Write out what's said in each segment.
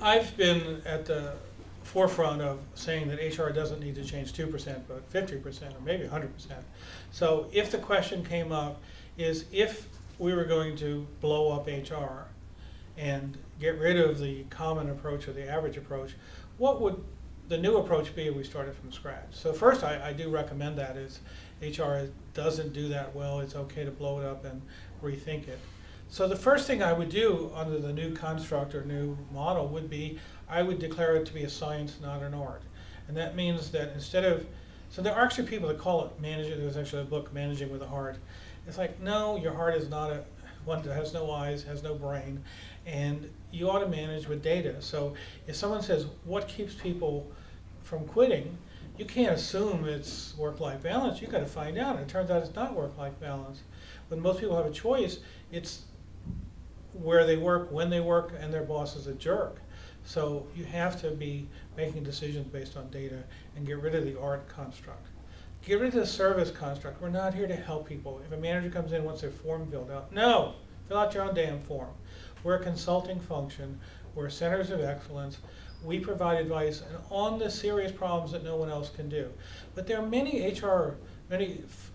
I've been at the forefront of saying that HR doesn't need to change 2%, but 50% or maybe 100%. So if the question came up is if we were going to blow up HR and get rid of the common approach or the average approach, what would the new approach be if we started from scratch? So first, I do recommend that is HR doesn't do that well. It's okay to blow it up and rethink it. So the first thing I would do under the new construct or new model would be I would declare it to be a science, not an art. And that means that instead of, so there are actually people that call it managing, there's actually a book, Managing with a Heart. It's like, no, your heart is not a one that has no eyes, has no brain, and you ought to manage with data. So if someone says, what keeps people from quitting, you can't assume it's work-life balance. You've got to find out. And it turns out it's not work-life balance. When most people have a choice, it's where they work, when they work, and their boss is a jerk. So you have to be making decisions based on data and get rid of the art construct. Get rid of the service construct. We're not here to help people. If a manager comes in and wants their form filled out, no, fill out your own damn form. We're a consulting function. We're centers of excellence. We provide advice on the serious problems that no one else can do. But there are many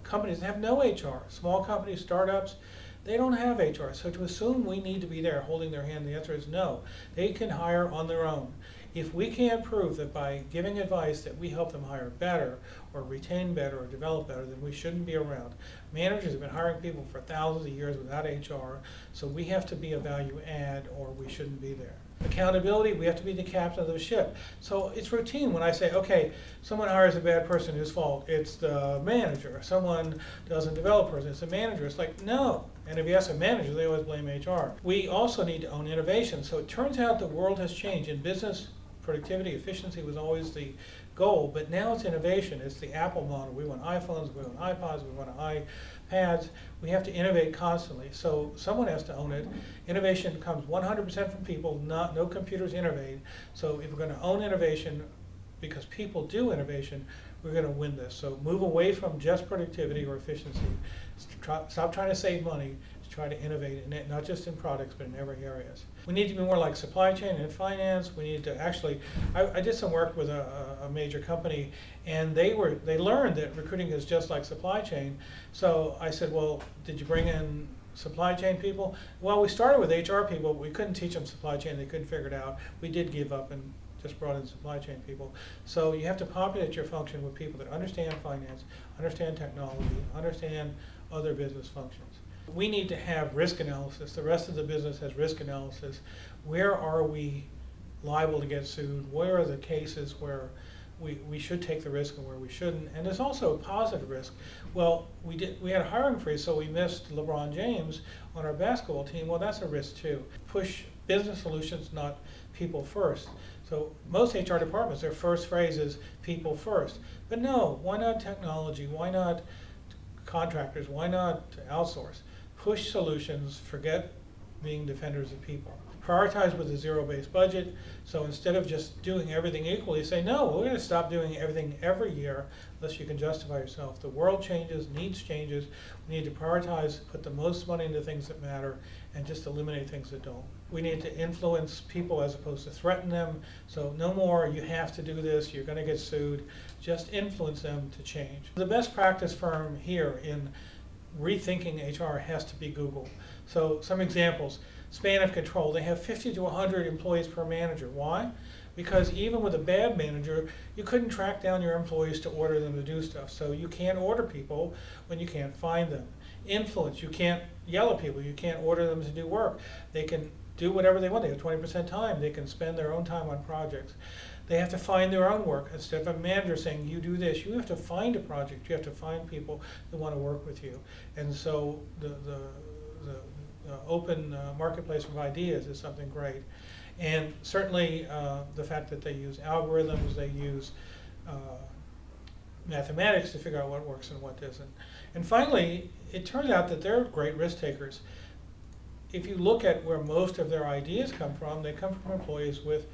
companies that have no HR. Small companies, startups, they don't have HR. So to assume we need to be there holding their hand, the answer is no. They can hire on their own. If we can't prove that by giving advice that we help them hire better or retain better or develop better, then we shouldn't be around. Managers have been hiring people for thousands of years without HR, so we have to be a value add or we shouldn't be there. Accountability, we have to be the captain of the ship. So it's routine when I say, okay, someone hires a bad person, whose fault? It's the manager. Someone doesn't develop a person, it's the manager. It's like, no. And if you ask a manager, they always blame HR. We also need to own innovation. So it turns out the world has changed. In business, productivity, efficiency was always the goal, but now it's innovation. It's the Apple model. We want iPhones, we want iPods, we want iPads. We have to innovate constantly. So someone has to own it. Innovation comes 100% from people, no computers innovate. So if we're going to own innovation, because people do innovation, we're going to win this. So move away from just productivity or efficiency. Stop trying to save money. Try to innovate in it, not just in products, but in every areas. We need to be more like supply chain and finance. We need to actually, I did some work with a major company, and they learned that recruiting is just like supply chain. So I said, well, did you bring in supply chain people? Well, we started with HR people, but we couldn't teach them supply chain. They couldn't figure it out. We did give up and just brought in supply chain people. So you have to populate your function with people that understand finance, understand technology, understand other business functions. We need to have risk analysis. The rest of the business has risk analysis. Where are we liable to get sued? Where are the cases where we should take the risk and where we shouldn't? And there's also a positive risk. Well, we had a hiring freeze, so we missed LeBron James on our basketball team. Well, that's a risk too. Push business solutions, not people first. So most HR departments, their first phrase is people first. But no, why not technology? Why not contractors? Why not outsource? Push solutions, forget being defenders of people. Prioritize with a zero-based budget. So instead of just doing everything equally, say, no, we're going to stop doing everything every year unless you can justify yourself. The world changes, needs changes. We need to prioritize, put the most money into things that matter, and just eliminate things that don't. We need to influence people as opposed to threaten them. So no more, you have to do this, you're going to get sued. Just influence them to change. The best practice firm here in rethinking HR has to be Google. So some examples, span of control. They have 50 to 100 employees per manager. Why? Because even with a bad manager, you couldn't track down your employees to order them to do stuff. So you can't order people when you can't find them. Influence, you can't yell at people. You can't order them to do work. They can do whatever they want. They have 20% time. They can spend their own time on projects. They have to find their own work. Instead of a manager saying, you do this, you have to find a project. You have to find people that want to work with you. And so the open marketplace of ideas is something great. And certainly the fact that they use algorithms, they use mathematics to figure out what works and what doesn't. And finally, it turns out that they're great risk takers. If you look at where most of their ideas come from, they come from employees with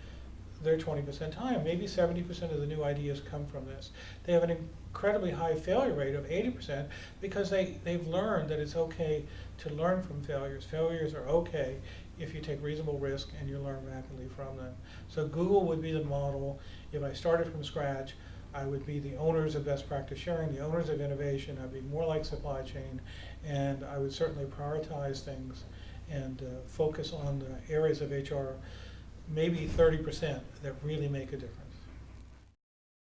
their 20% time. Maybe 70% of the new ideas come from this. They have an incredibly high failure rate of 80% because they've learned that it's okay to learn from failures. Failures are okay if you take reasonable risk and you learn rapidly from them. So Google would be the model. If I started from scratch, I would be the owners of best practice sharing, the owners of innovation. I'd be more like supply chain, and I would certainly prioritize things and focus on the areas of HR, maybe 30%, that really make a difference.